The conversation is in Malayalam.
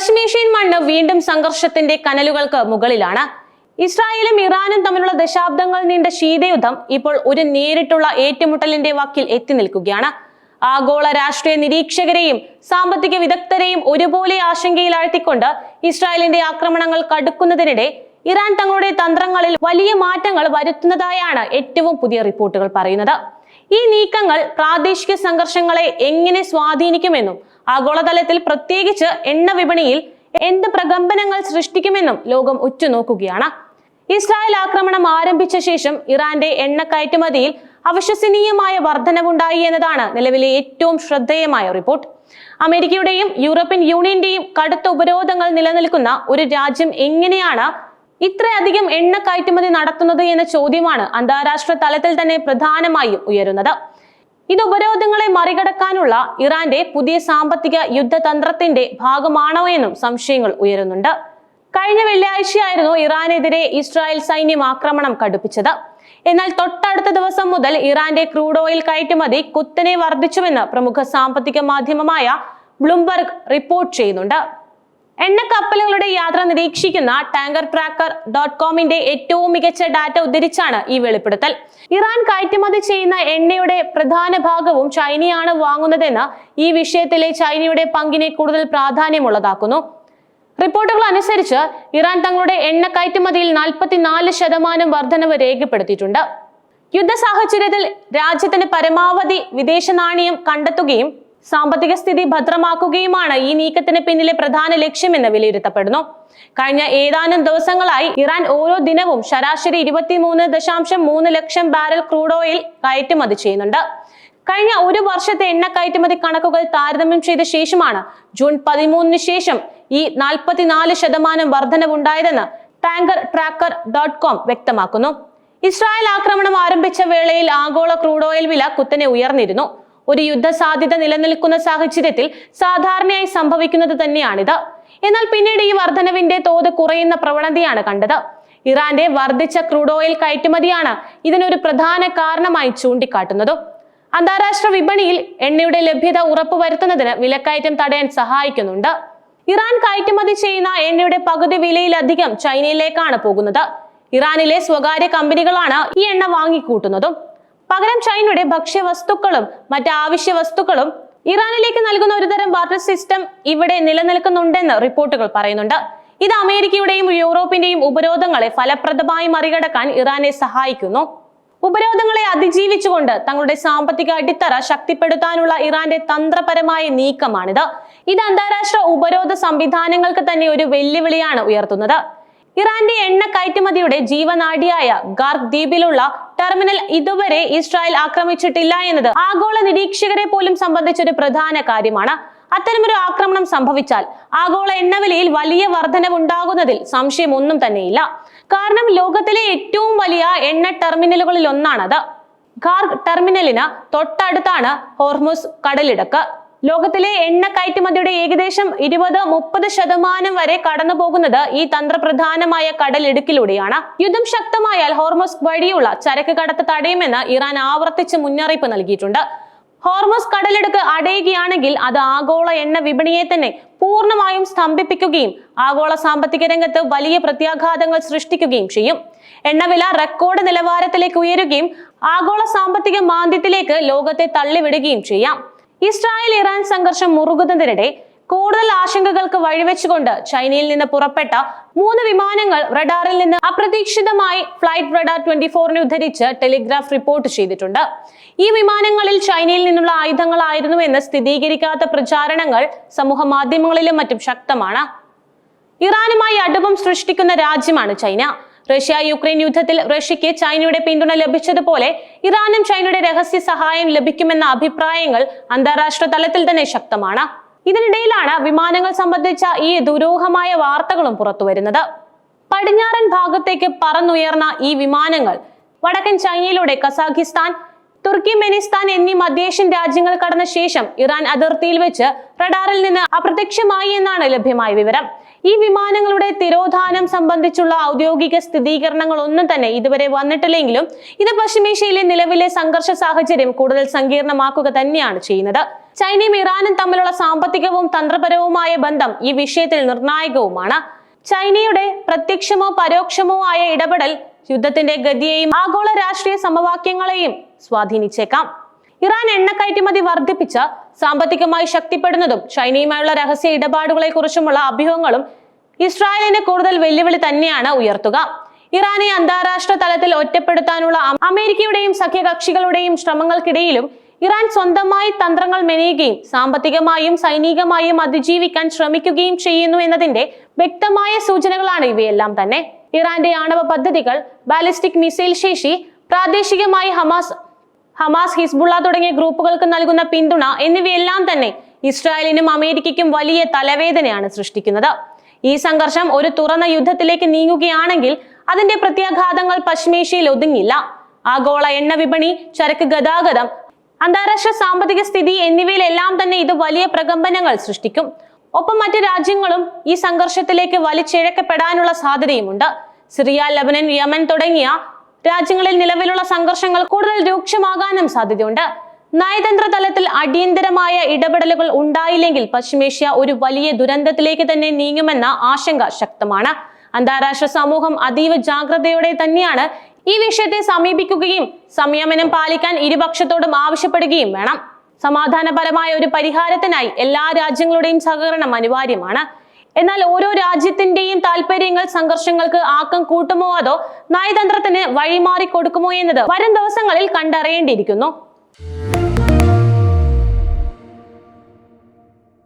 പശ്ചിമേഷ്യൻ മണ്ണ് വീണ്ടും സംഘർഷത്തിന്റെ കനലുകൾക്ക് മുകളിലാണ്. ഇസ്രായേലും ഇറാനും തമ്മിലുള്ള ദശാബ്ദങ്ങൾ നീണ്ട ശീതയുദ്ധം ഇപ്പോൾ ഒരു നേരിട്ടുള്ള ഏറ്റുമുട്ടലിന്റെ വക്കിൽ എത്തി നിൽക്കുകയാണ്. ആഗോള രാഷ്ട്രീയ നിരീക്ഷകരെയും സാമ്പത്തിക വിദഗ്ധരെയും ഒരുപോലെ ആശങ്കയിൽ ആഴ്ത്തിക്കൊണ്ട് ഇസ്രായേലിന്റെ ആക്രമണങ്ങൾ കടുക്കുന്നതിനിടെ ഇറാൻ തങ്ങളുടെ തന്ത്രങ്ങളിൽ വലിയ മാറ്റങ്ങൾ വരുത്തുന്നതായാണ് ഏറ്റവും പുതിയ റിപ്പോർട്ടുകൾ പറയുന്നത്. ഈ നീക്കങ്ങൾ പ്രാദേശിക സംഘർഷങ്ങളെ എങ്ങനെ സ്വാധീനിക്കുമെന്നും ആഗോളതലത്തിൽ പ്രത്യേകിച്ച് എണ്ണ വിപണിയിൽ എന്ത് പ്രകമ്പനങ്ങൾ സൃഷ്ടിക്കുമെന്നും ലോകം ഉറ്റുനോക്കുകയാണ്. ഇസ്രായേൽ ആക്രമണം ആരംഭിച്ച ശേഷം ഇറാന്റെ എണ്ണ കയറ്റുമതിയിൽ അവിശ്വസനീയമായ വർധനവുണ്ടായി എന്നതാണ് നിലവിലെ ഏറ്റവും ശ്രദ്ധേയമായ റിപ്പോർട്ട്. അമേരിക്കയുടെയും യൂറോപ്യൻ യൂണിയന്റെയും കടുത്ത ഉപരോധങ്ങൾ നിലനിൽക്കുന്ന ഒരു രാജ്യം എങ്ങനെയാണ് ഇത്രയധികം എണ്ണ കയറ്റുമതി നടത്തുന്നത് എന്ന ചോദ്യമാണ് അന്താരാഷ്ട്ര തലത്തിൽ തന്നെ പ്രധാനമായും ഉയരുന്നത്. ഇത് ഉപരോധങ്ങളെ മറികടക്കാനുള്ള ഇറാന്റെ പുതിയ സാമ്പത്തിക യുദ്ധതന്ത്രത്തിന്റെ ഭാഗമാണോ എന്നും സംശയങ്ങൾ ഉയരുന്നുണ്ട്. കഴിഞ്ഞ വെള്ളിയാഴ്ചയായിരുന്നു ഇറാനെതിരെ ഇസ്രായേൽ സൈന്യം ആക്രമണം കടുപ്പിച്ചത്. എന്നാൽ തൊട്ടടുത്ത ദിവസം മുതൽ ഇറാന്റെ ക്രൂഡ് ഓയിൽ കയറ്റുമതി കുത്തനെ വർദ്ധിച്ചുവെന്ന് പ്രമുഖ സാമ്പത്തിക മാധ്യമമായ ബ്ലൂംബർഗ് റിപ്പോർട്ട് ചെയ്യുന്നുണ്ട്. എണ്ണക്കപ്പലുകളുടെ യാത്ര നിരീക്ഷിക്കുന്ന tankertracker.comന്റെ ഏറ്റവും മികച്ച ഡാറ്റ ഉദ്ധരിച്ചാണ് ഈ വെളിപ്പെടുത്തൽ. ഇറാൻ കയറ്റുമതി ചെയ്യുന്ന എണ്ണയുടെ പ്രധാന ഭാഗവും ചൈനയാണ് വാങ്ങുന്നതെന്ന് ഈ വിഷയത്തിലെ ചൈനയുടെ പങ്കിനെ കൂടുതൽ പ്രാധാന്യമുള്ളതാക്കുന്നു. റിപ്പോർട്ടുകൾ അനുസരിച്ച് ഇറാൻ തങ്ങളുടെ എണ്ണ കയറ്റുമതിയിൽ 44% വർധനവ് രേഖപ്പെടുത്തിയിട്ടുണ്ട്. യുദ്ധ സാഹചര്യത്തിൽ രാജ്യത്തിന് പരമാവധി വിദേശ നാണയം കണ്ടെത്തുകയും സാമ്പത്തിക സ്ഥിതി ഭദ്രമാക്കുകയുമാണ് ഈ നീക്കത്തിന് പിന്നിലെ പ്രധാന ലക്ഷ്യമെന്ന് വിലയിരുത്തപ്പെടുന്നു. കഴിഞ്ഞ ഏതാനും ദിവസങ്ങളായി ഇറാൻ ഓരോ ദിനവും ശരാശരി 23.3 ലക്ഷം ബാരൽ ക്രൂഡ് ഓയിൽ കയറ്റുമതി ചെയ്യുന്നുണ്ട്. കഴിഞ്ഞ ഒരു വർഷത്തെ എണ്ണ കയറ്റുമതി കണക്കുകൾ താരതമ്യം ചെയ്ത ശേഷമാണ് ജൂൺ 13 ശേഷം ഈ 44% വർധനവുണ്ടായതെന്ന് tankertracker.com വ്യക്തമാക്കുന്നു. ഇസ്രായേൽ ആക്രമണം ആരംഭിച്ച വേളയിൽ ആഗോള ക്രൂഡ് ഓയിൽ വില കുത്തനെ ഉയർന്നിരുന്നു. ഒരു യുദ്ധ സാധ്യത നിലനിൽക്കുന്ന സാഹചര്യത്തിൽ സാധാരണയായി സംഭവിക്കുന്നത് തന്നെയാണിത്. എന്നാൽ പിന്നീട് ഈ വർധനവിന്റെ തോത് കുറയുന്ന പ്രവണതയാണ് കണ്ടത്. ഇറാന്റെ വർദ്ധിച്ച ക്രൂഡ് ഓയിൽ കയറ്റുമതിയാണ് ഇതിനൊരു പ്രധാന കാരണമായി ചൂണ്ടിക്കാട്ടുന്നത്. അന്താരാഷ്ട്ര വിപണിയിൽ എണ്ണയുടെ ലഭ്യത ഉറപ്പുവരുത്തുന്നതിന് വിലക്കയറ്റം തടയാൻ സഹായിക്കുന്നുണ്ട്. ഇറാൻ കയറ്റുമതി ചെയ്യുന്ന എണ്ണയുടെ പകുതി വിലയിലധികം ചൈനയിലേക്കാണ് പോകുന്നത്. ഇറാനിലെ സ്വകാര്യ കമ്പനികളാണ് ഈ എണ്ണ വാങ്ങിക്കൂട്ടുന്നതും. പകരം ചൈനയുടെ ഭക്ഷ്യവസ്തുക്കളും മറ്റ് ആവശ്യ വസ്തുക്കളും ഇറാനിലേക്ക് നൽകുന്ന ഒരുതരം ബാർട്ടർ സിസ്റ്റം ഇവിടെ നിലനിൽക്കുന്നുണ്ടെന്ന് റിപ്പോർട്ടുകൾ പറയുന്നുണ്ട്. ഇത് അമേരിക്കയുടെയും യൂറോപ്പിന്റെയും ഉപരോധങ്ങളെ ഫലപ്രദമായി മറികടക്കാൻ ഇറാനെ സഹായിക്കുന്നു. ഉപരോധങ്ങളെ അതിജീവിച്ചുകൊണ്ട് തങ്ങളുടെ സാമ്പത്തിക അടിത്തറ ശക്തിപ്പെടുത്താനുള്ള ഇറാന്റെ തന്ത്രപരമായ നീക്കമാണിത്. ഇത് അന്താരാഷ്ട്ര ഉപരോധ സംവിധാനങ്ങൾക്ക് തന്നെ ഒരു വെല്ലുവിളിയാണ് ഉയർത്തുന്നത്. ഇറാന്റെ എണ്ണ കയറ്റുമതിയുടെ ജീവനാഡിയായ ഗാർക്ക് ദ്വീപിലുള്ള ടെർമിനൽ ഇതുവരെ ഇസ്രായേൽ ആക്രമിച്ചിട്ടില്ല എന്നത് ആഗോള നിരീക്ഷകരെ പോലും സംബന്ധിച്ചൊരു പ്രധാന കാര്യമാണ്. അത്തരമൊരു ആക്രമണം സംഭവിച്ചാൽ ആഗോള എണ്ണവിലയിൽ വലിയ വർധനവുണ്ടാകുന്നതിൽ സംശയമൊന്നും തന്നെയില്ല. കാരണം ലോകത്തിലെ ഏറ്റവും വലിയ എണ്ണ ടെർമിനലുകളിൽ ഒന്നാണത്. ഗാർക്ക് ടെർമിനലിന് തൊട്ടടുത്താണ് ഹോർമുസ് കടലിടുക്ക്. ലോകത്തിലെ എണ്ണ കയറ്റുമതിയുടെ ഏകദേശം 20-30% വരെ കടന്നു പോകുന്നത് ഈ തന്ത്രപ്രധാനമായ കടലിടുക്കിലൂടെയാണ്. യുദ്ധം ശക്തമായാൽ ഹോർമുസ് വഴിയുള്ള ചരക്ക് കടത്ത് തടയുമെന്ന് ഇറാൻ ആവർത്തിച്ച് മുന്നറിയിപ്പ് നൽകിയിട്ടുണ്ട്. ഹോർമുസ് കടലിടുക്ക് അടയുകയാണെങ്കിൽ അത് ആഗോള എണ്ണ വിപണിയെ തന്നെ പൂർണ്ണമായും സ്തംഭിപ്പിക്കുകയും ആഗോള സാമ്പത്തിക രംഗത്ത് വലിയ പ്രത്യാഘാതങ്ങൾ സൃഷ്ടിക്കുകയും ചെയ്യും. എണ്ണവില റെക്കോർഡ് നിലവാരത്തിലേക്ക് ഉയരുകയും ആഗോള സാമ്പത്തിക മാന്ദ്യത്തിലേക്ക് ലോകത്തെ തള്ളിവിടുകയും ചെയ്യാം. ഇസ്രായേൽ ഇറാൻ സംഘർഷം മുറുകുന്നതിനിടെ കൂടുതൽ ആശങ്കകൾക്ക് വഴിവെച്ചുകൊണ്ട് ചൈനയിൽ നിന്ന് പുറപ്പെട്ട 3 വിമാനങ്ങൾ റഡാറിൽ നിന്ന് അപ്രതീക്ഷിതമായി ഫ്ലൈറ്റ് റഡാർ 24 ഉദ്ധരിച്ച് ടെലിഗ്രാഫ് റിപ്പോർട്ട് ചെയ്തിട്ടുണ്ട്. ഈ വിമാനങ്ങളിൽ ചൈനയിൽ നിന്നുള്ള ആയുധങ്ങളായിരുന്നുവെന്ന് സ്ഥിരീകരിക്കാത്ത പ്രചാരണങ്ങൾ സമൂഹ മാധ്യമങ്ങളിലും മറ്റും ശക്തമാണ്. ഇറാനുമായി അടുപ്പം സൃഷ്ടിക്കുന്ന രാജ്യമാണ് ചൈന. റഷ്യ യുക്രൈൻ യുദ്ധത്തിൽ റഷ്യക്ക് ചൈനയുടെ പിന്തുണ ലഭിച്ചതുപോലെ ഇറാനും ചൈനയുടെ രഹസ്യ സഹായം ലഭിക്കുമെന്ന അഭിപ്രായങ്ങൾ അന്താരാഷ്ട്ര തലത്തിൽ തന്നെ ശക്തമാണ്. ഇതിനിടയിലാണ് വിമാനങ്ങൾ സംബന്ധിച്ച ഈ ദുരൂഹമായ വാർത്തകളും പുറത്തുവരുന്നത്. പടിഞ്ഞാറൻ ഭാഗത്തേക്ക് പറന്നുയർന്ന ഈ വിമാനങ്ങൾ വടക്കൻ ചൈനയിലൂടെ കസാഖിസ്ഥാൻ, തുർക്കിമെനിസ്ഥാൻ എന്നീ മധ്യേഷ്യൻ രാജ്യങ്ങൾ കടന്ന ശേഷം ഇറാൻ അതിർത്തിയിൽ വെച്ച് റഡാറിൽ നിന്ന് അപ്രത്യക്ഷമായി എന്നാണ് ലഭ്യമായ വിവരം. ഈ വിമാനങ്ങളുടെ തിരോധാനം സംബന്ധിച്ചുള്ള ഔദ്യോഗിക സ്ഥിരീകരണങ്ങൾ ഒന്നും തന്നെ ഇതുവരെ വന്നിട്ടില്ലെങ്കിലും ഇത് പശ്ചിമേഷ്യയിലെ നിലവിലെ സംഘർഷ സാഹചര്യം കൂടുതൽ സങ്കീർണമാക്കുക തന്നെയാണ് ചെയ്യുന്നത്. ചൈനയും ഇറാനും തമ്മിലുള്ള സാമ്പത്തികവും തന്ത്രപരവുമായ ബന്ധം ഈ വിഷയത്തിൽ നിർണായകവുമാണ്. ചൈനയുടെ പ്രത്യക്ഷമോ പരോക്ഷമോ ആയ ഇടപെടൽ യുദ്ധത്തിന്റെ ഗതിയെയും ആഗോള രാഷ്ട്രീയ സമവാക്യങ്ങളെയും സ്വാധീനിച്ചേക്കാം. ഇറാൻ എണ്ണ കയറ്റുമതി വർദ്ധിപ്പിച്ച് സാമ്പത്തികമായി ശക്തിപ്പെടുന്നതും ചൈനയുമായുള്ള രഹസ്യ ഇടപാടുകളെ കുറിച്ചുമുള്ള അഭ്യൂഹങ്ങളും ഇസ്രായേലിന് കൂടുതൽ വെല്ലുവിളി തന്നെയാണ് ഉയർത്തുക. ഇറാനെ അന്താരാഷ്ട്ര തലത്തിൽ ഒറ്റപ്പെടുത്താനുള്ള അമേരിക്കയുടെയും സഖ്യകക്ഷികളുടെയും ശ്രമങ്ങൾക്കിടയിലും ഇറാൻ സ്വന്തമായി തന്ത്രങ്ങൾ മെനയുകയും സാമ്പത്തികമായും സൈനികമായും അതിജീവിക്കാൻ ശ്രമിക്കുകയും ചെയ്യുന്നു എന്നതിന്റെ വ്യക്തമായ സൂചനകളാണ് ഇവയെല്ലാം തന്നെ. ഇറാന്റെ ആണവ പദ്ധതികൾ, ബാലിസ്റ്റിക് മിസൈൽ ശേഷി, പ്രാദേശികമായി ഹമാസ്, ഹിസ്ബുള്ള തുടങ്ങിയ ഗ്രൂപ്പുകൾക്ക് നൽകുന്ന പിന്തുണ എന്നിവയെല്ലാം തന്നെ ഇസ്രായേലിനും അമേരിക്കയ്ക്കും വലിയ തലവേദനയാണ് സൃഷ്ടിക്കുന്നത്. ഈ സംഘർഷം ഒരു തുറന്ന യുദ്ധത്തിലേക്ക് നീങ്ങുകയാണെങ്കിൽ അതിന്റെ പ്രത്യാഘാതങ്ങൾ പശ്ചിമേഷ്യയിൽ ഒതുങ്ങില്ല. ആഗോള എണ്ണ വിപണി, ചരക്ക് ഗതാഗതം, അന്താരാഷ്ട്ര സാമ്പത്തിക സ്ഥിതി എന്നിവയിലെല്ലാം തന്നെ ഇത് വലിയ പ്രകമ്പനങ്ങൾ സൃഷ്ടിക്കും. ഒപ്പം മറ്റ് രാജ്യങ്ങളും ഈ സംഘർഷത്തിലേക്ക് വലിച്ചിഴക്കപ്പെടാനുള്ള സാധ്യതയുമുണ്ട്. സിറിയ, ലബനൻ, യമൻ തുടങ്ങിയ രാജ്യങ്ങളിൽ നിലവിലുള്ള സംഘർഷങ്ങൾ കൂടുതൽ രൂക്ഷമാകാനും സാധ്യതയുണ്ട്. നയതന്ത്ര തലത്തിൽ അടിയന്തരമായ ഇടപെടലുകൾ ഉണ്ടായില്ലെങ്കിൽ പശ്ചിമേഷ്യ ഒരു വലിയ ദുരന്തത്തിലേക്ക് തന്നെ നീങ്ങുമെന്ന ആശങ്ക ശക്തമാണ്. അന്താരാഷ്ട്ര സമൂഹം അതീവ ജാഗ്രതയോടെ തന്നെയാണ് ഈ വിഷയത്തെ സമീപിക്കുകയും സംയമനം പാലിക്കാൻ ഇരുപക്ഷത്തോടും ആവശ്യപ്പെടുകയും വേണം. സമാധാനപരമായ ഒരു പരിഹാരത്തിനായി എല്ലാ രാജ്യങ്ങളുടെയും സഹകരണം അനിവാര്യമാണ്. എന്നാൽ ഓരോ രാജ്യത്തിന്റെയും താല്പര്യങ്ങൾ സംഘർഷങ്ങൾക്ക് ആക്കം കൂട്ടുമോ അതോ നയതന്ത്രത്തിന് വഴിമാറി കൊടുക്കുമോ എന്നത് വരും ദിവസങ്ങളിൽ കണ്ടറിയേണ്ടിയിരിക്കുന്നു.